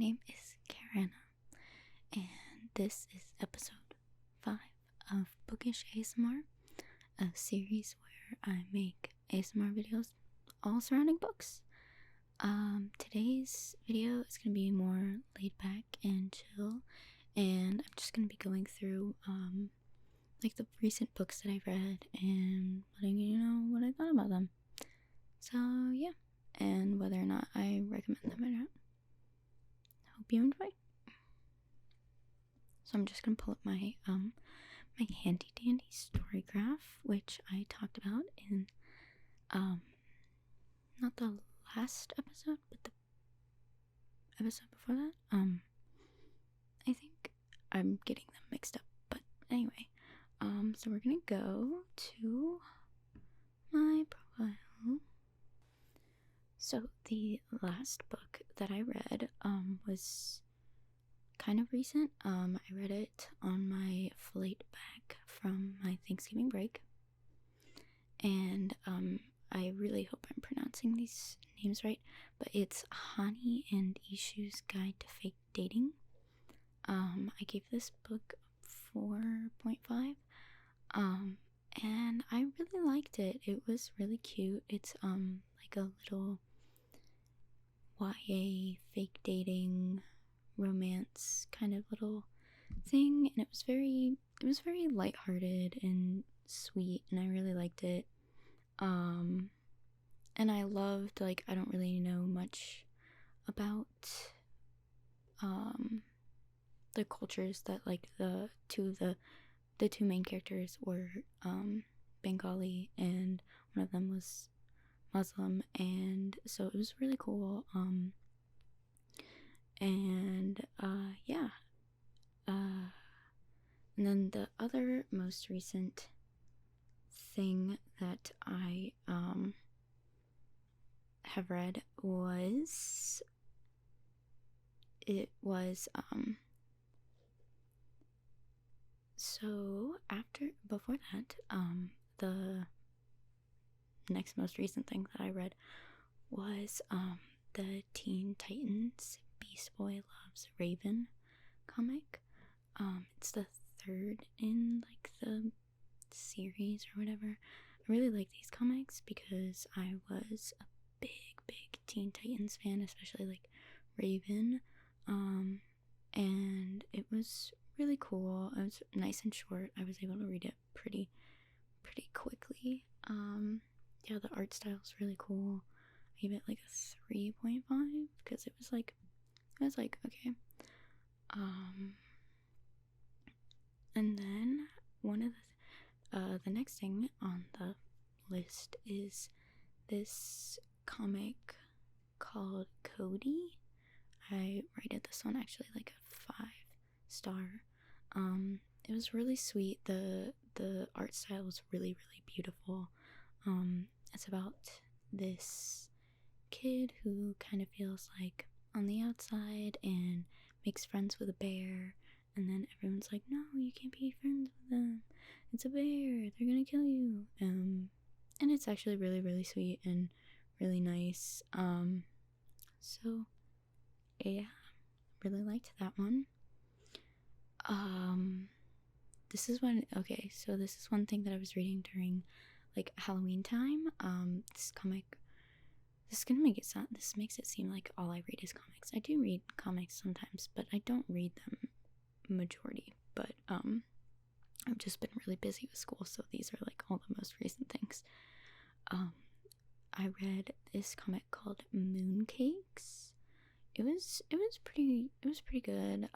name is Karen, and this is episode 5 of Bookish ASMR, a series where I make ASMR videos all surrounding books. Today's video is going to be more laid back and chill, and I'm just going to be going through, like the recent books that I've read and letting you know what I thought about them. So, yeah, and whether or not I recommend them or not. Hope you enjoy. So I'm just gonna pull up my my handy dandy story graph, which I talked about in not the last episode, but the episode before that. I think I'm getting them mixed up, but anyway, so we're gonna go to my profile. So the last book that I read was kind of recent. I read it on my flight back from my Thanksgiving break, and I really hope I'm pronouncing these names right, but it's Hani and Ishu's Guide to Fake Dating. I gave this book 4.5, and I really liked it. It was really cute. It's like a little YA fake dating romance kind of little thing, and it was very lighthearted and sweet, and I really liked it. And I loved, like, I don't really know much about the cultures that, like, the two main characters were Bengali, and one of them was Muslim, and so it was really cool. Yeah. And then the other most recent thing that I have read was so before that, the next most recent thing that I read was the Teen Titans Beast Boy Loves Raven comic. It's the third in, like, the series or whatever. I really like these comics because I was a big Teen Titans fan, especially, like, Raven. And it was really cool. It was nice and short. I was able to read it pretty quickly. Yeah, the art style is really cool. I gave it like a 3.5 because it was like okay. And then one of the next thing on the list is this comic called Cody. I rated this one actually like a 5-star. It was really sweet. The art style was really beautiful. It's about this kid who kind of feels like on the outside and makes friends with a bear, and then everyone's like, no, you can't be friends with them, it's a bear, they're gonna kill you. And it's actually really sweet and really nice. So yeah, really liked that one. This is one thing that I was reading during, like, Halloween time. This makes it seem like all I read is comics. I do read comics sometimes, but I don't read them majority. But I've just been really busy with school, so these are like all the most recent things. I read this comic called Mooncakes. It was pretty good.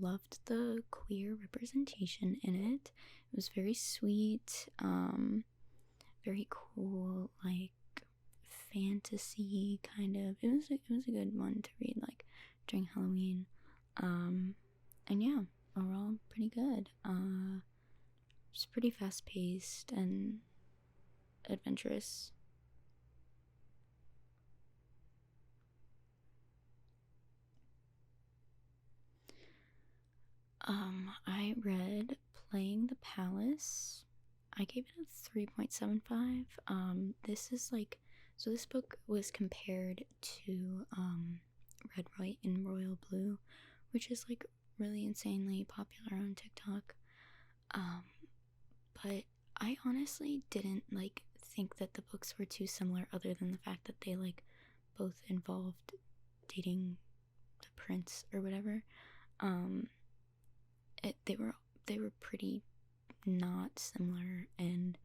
Loved the queer representation in it. It was very sweet, very cool, like fantasy kind of. It was a good one to read, like, during Halloween. And yeah, overall pretty good. It's pretty fast paced and adventurous. I read Playing the Palace. I gave it a 3.75. This is like, so this book was compared to Red, White, and Royal Blue, which is like really insanely popular on TikTok. But I honestly didn't like think that the books were too similar, other than the fact that they like both involved dating the prince or whatever. They were pretty not similar, and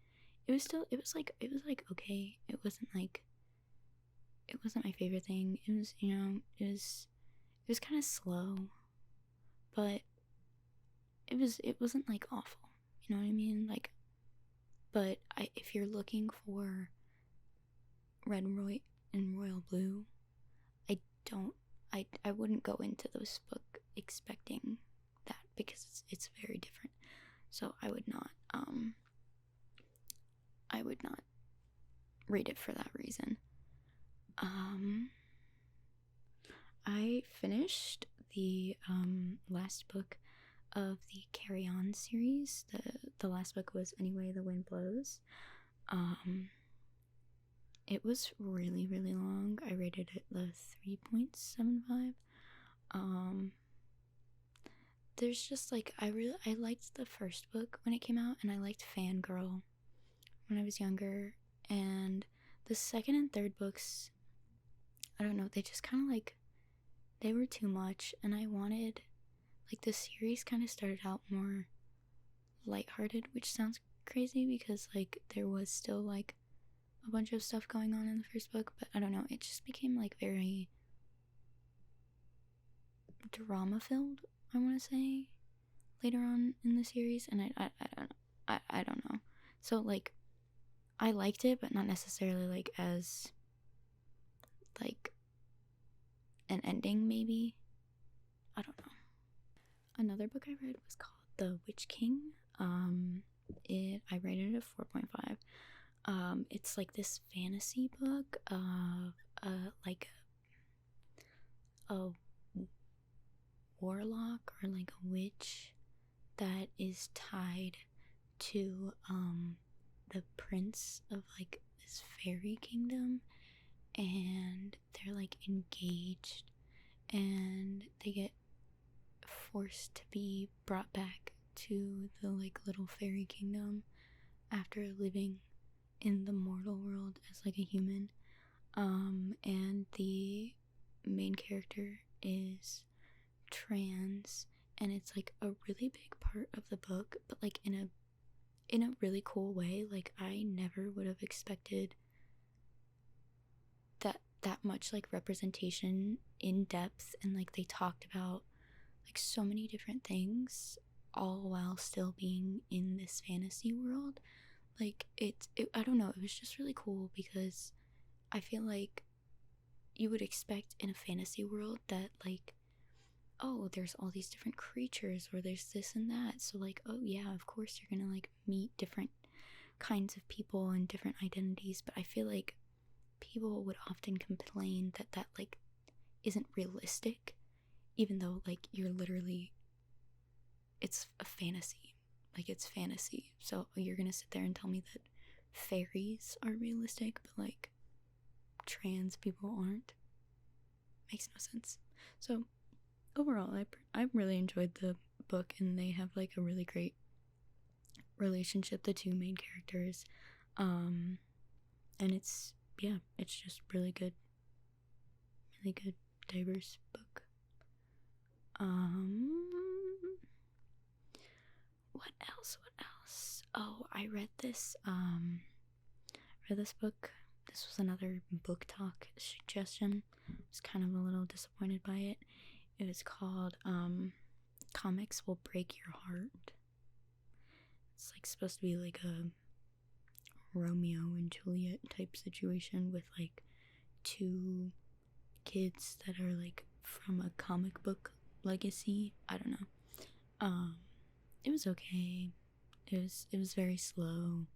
it was okay. It wasn't my favorite thing. It was, it was kind of slow, but it wasn't like awful. You know what I mean? Like, but if you're looking for Red, White, and Royal Blue, I don't I wouldn't go into this book expecting that, because it's very different. So I would not read it for that reason. I finished the last book of the Carry On series. The last book was Anyway the Wind Blows. It was really, really long. I rated it the 3.75. There's just like I liked the first book when it came out, and I liked Fangirl when I was younger, and the second and third books, I don't know, they just kind of like, they were too much, and I wanted, like, the series kind of started out more lighthearted, which sounds crazy because like there was still like a bunch of stuff going on in the first book, but I don't know, it just became like very drama filled, I want to say, later on in the series, and I don't know. So like I liked it, but not necessarily like as like an ending, maybe. I don't know. Another book I read was called The Witch King. I rated it a 4.5. It's like this fantasy book of like a warlock or like a witch that is tied to the prince of like this fairy kingdom, and they're like engaged, and they get forced to be brought back to the like little fairy kingdom after living in the mortal world as like a human. And the main character is trans, and it's like a really big part of the book, but like in a really cool way. Like I never would have expected that much like representation in depth, and like they talked about like so many different things, all while still being in this fantasy world. Like it I don't know, it was just really cool, because I feel like you would expect in a fantasy world that like, oh, there's all these different creatures, or there's this and that, so like, oh yeah, of course you're gonna like meet different kinds of people and different identities. But I feel like people would often complain that like isn't realistic, even though like you're literally, it's a fantasy, like it's fantasy, so you're gonna sit there and tell me that fairies are realistic but like trans people aren't? Makes no sense. So overall, I really enjoyed the book, and they have like a really great relationship, the two main characters, and it's just really good diverse book. What else? Oh, I read this book. This was another book talk suggestion. I was kind of a little disappointed by it. It was called Comics Will Break Your Heart. It's like supposed to be like a Romeo and Juliet type situation with like two kids that are like from a comic book legacy. I don't know. It was okay. It was very slow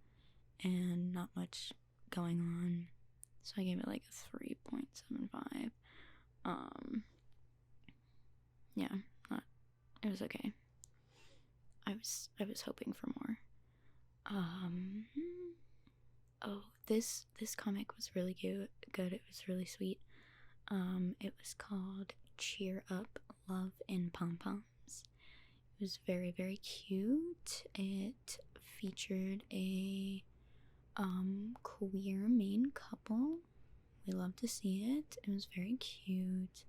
and not much going on, so I gave it like a 3.75. Yeah, it was okay. I was hoping for more. Oh, this comic was really good. It was really sweet. It was called cheer up, love, and pom poms. It was very, very cute. It featured a queer main couple. We love to see it. It was very cute.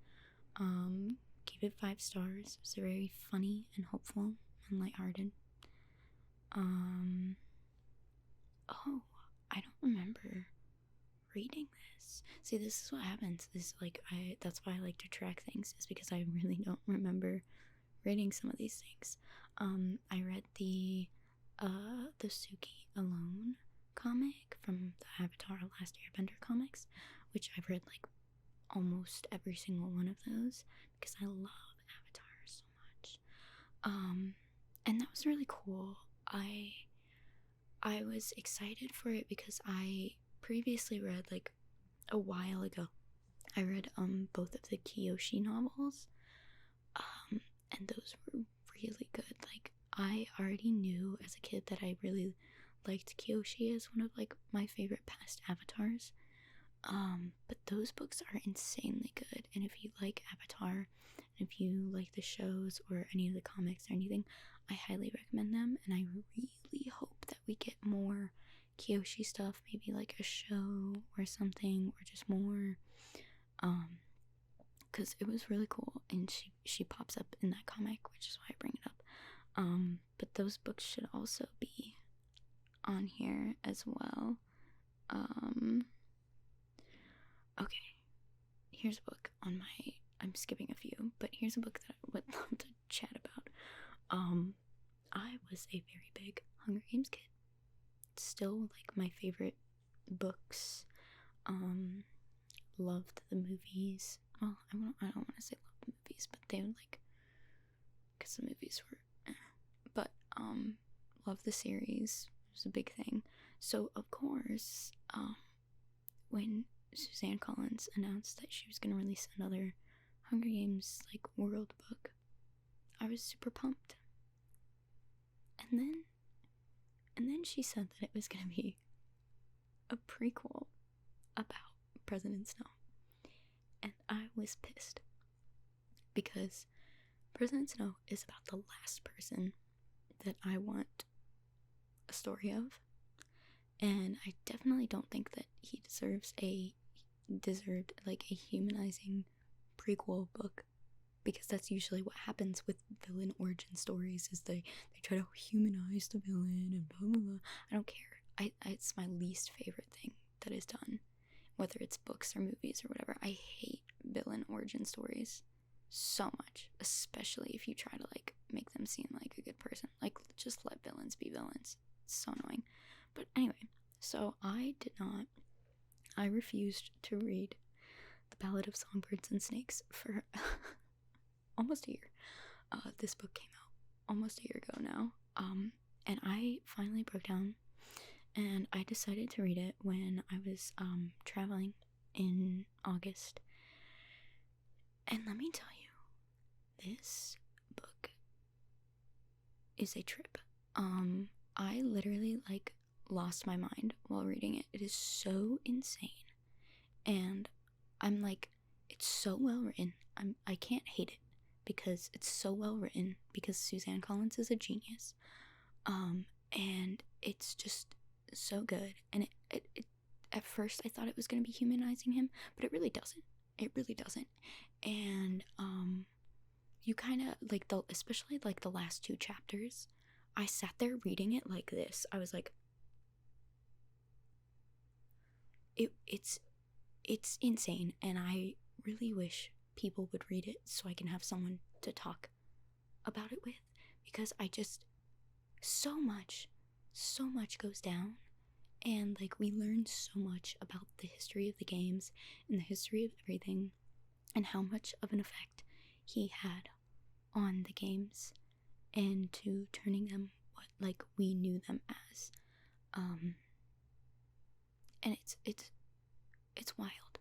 Gave it 5 stars. It was very funny and hopeful and lighthearted. Oh, I don't remember reading this. See, this is what happens. Is like that's why I like to track things, is because I really don't remember reading some of these things. I read the Suki Alone comic from the Avatar Last Airbender comics, which I've read like almost every single one of those because I love Avatar so much. And that was really cool. I was excited for it because I previously read, like a while ago, I read both of the Kiyoshi novels. And those were really good. Like, I already knew as a kid that I really liked Kiyoshi as one of like my favorite past avatars. But those books are insanely good. And if you like Avatar, and if you like the shows or any of the comics or anything, I highly recommend them. And I really hope that we get more Kiyoshi stuff, maybe like a show or something, or just more. Because it was really cool, and she pops up in that comic, which is why I bring it up. But those books should also be on here as well. Okay, here's a book on my, I'm skipping a few, but here's a book that I would love to chat about. I was a very big Hunger Games kid. It's still like my favorite books. Loved the movies. Well, I don't want to say love the movies, but they were like, because the movies were but love the series. It was a big thing. So of course, when Suzanne Collins announced that she was going to release another Hunger Games like world book, I was super pumped. And then she said that it was going to be a prequel about President Snow. And I was pissed, because President Snow is about the last person that I want a story of, and I definitely don't think that he deserved like a humanizing prequel book, because that's usually what happens with villain origin stories, is they try to humanize the villain and blah blah blah. I don't care. It's my least favorite thing that is done, whether it's books or movies or whatever. I hate villain origin stories so much, especially if you try to like make them seem like a good person. Like, just let villains be villains. It's so annoying. But anyway, so I refused to read The Ballad of Songbirds and Snakes for almost a year. This book came out almost a year ago now. And I finally broke down, and I decided to read it when I was traveling in August. And let me tell you, this book is a trip. I literally like lost my mind while reading it. It is so insane. And I'm like, it's so well written. I can't hate it because it's so well written, because Suzanne Collins is a genius. And it's just so good. And it at first I thought it was going to be humanizing him, but it really doesn't. It really doesn't. And you kind of like especially like the last 2 chapters, I sat there reading it like this. I was like, it's insane, and I really wish people would read it so I can have someone to talk about it with, because I just, so much goes down, and like we learn so much about the history of the games and the history of everything, and how much of an effect he had on the games and to turning them what like we knew them as. And it's wild.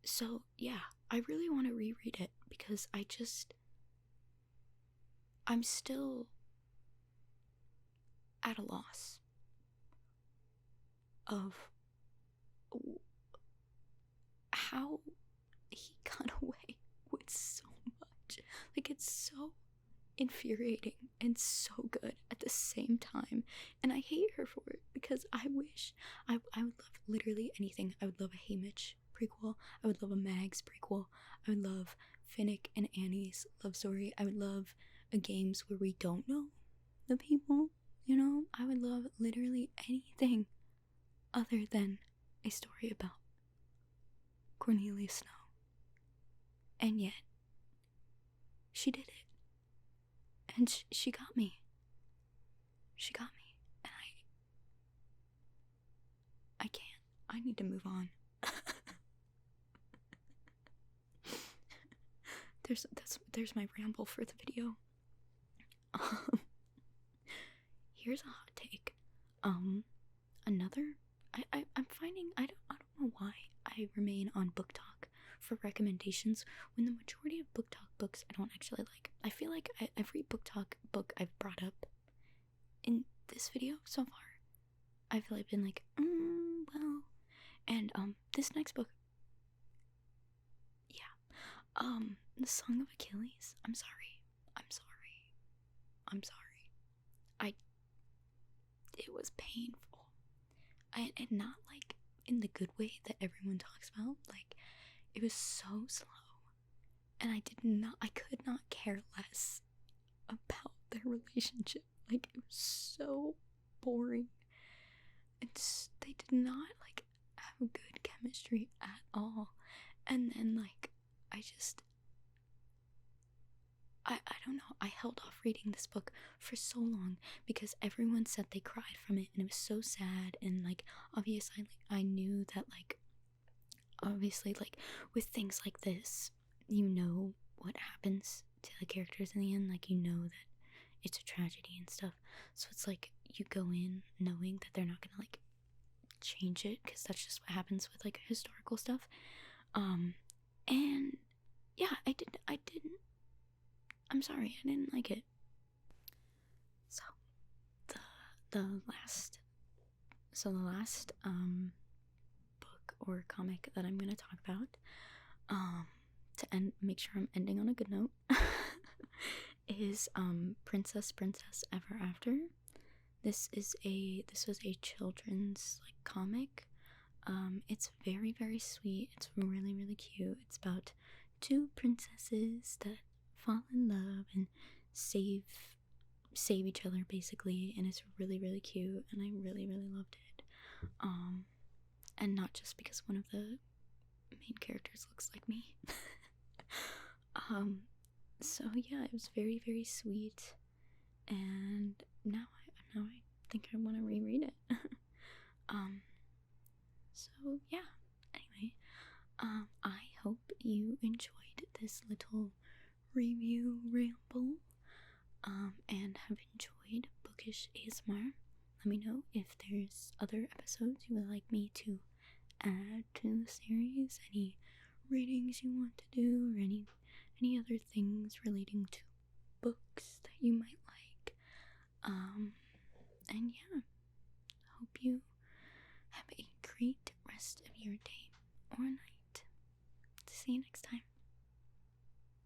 So yeah, I really want to reread it, because I'm still at a loss of how he infuriating and so good at the same time. And I hate her for it because I wish I would love literally anything. I would love a Haymitch prequel. I would love a Mags prequel. I would love Finnick and Annie's love story. I would love a games where we don't know the people, you know? I would love literally anything other than a story about Cornelia Snow. And yet, she did it. And she got me. She got me. And I can't. I need to move on. There's my ramble for the video. Here's a hot take. Another I'm finding I don't know why I remain on Book Talk for recommendations when the majority of Book Talk books I don't actually like. I feel like every Book Talk book I've brought up in this video so far, I feel I've been like, well, and this next book, yeah, The Song of Achilles. I'm sorry. It was painful, and not like in the good way that everyone talks about. Like, it was so slow, and I could not care less about their relationship. Like, it was so boring, and they did not like have good chemistry at all. And then like I don't know, I held off reading this book for so long because everyone said they cried from it and it was so sad. And like, obviously, I knew that like, obviously, like, with things like this, you know what happens to the characters in the end. Like, you know that it's a tragedy and stuff, so it's like you go in knowing that they're not gonna like change it, because that's just what happens with like historical stuff. And yeah, I'm sorry, I didn't like it. So the last book or comic that I'm gonna talk about, to make sure I'm ending on a good note, is Princess Ever After. This was a children's like comic. It's very, very sweet. It's really, really cute. It's about two princesses that fall in love and save each other basically, and it's really, really cute, and I really, really loved it. And not just because one of the main characters looks like me. So yeah, it was very, very sweet, and now I think I want to reread it. So yeah, anyway, I hope you enjoyed this little review ramble, and have enjoyed Bookish ASMR. Let me know if there's other episodes you would like me to add to the series, any readings you want to do, or any other things relating to books that you might like. And yeah, hope you have a great rest of your day or night. See you next time.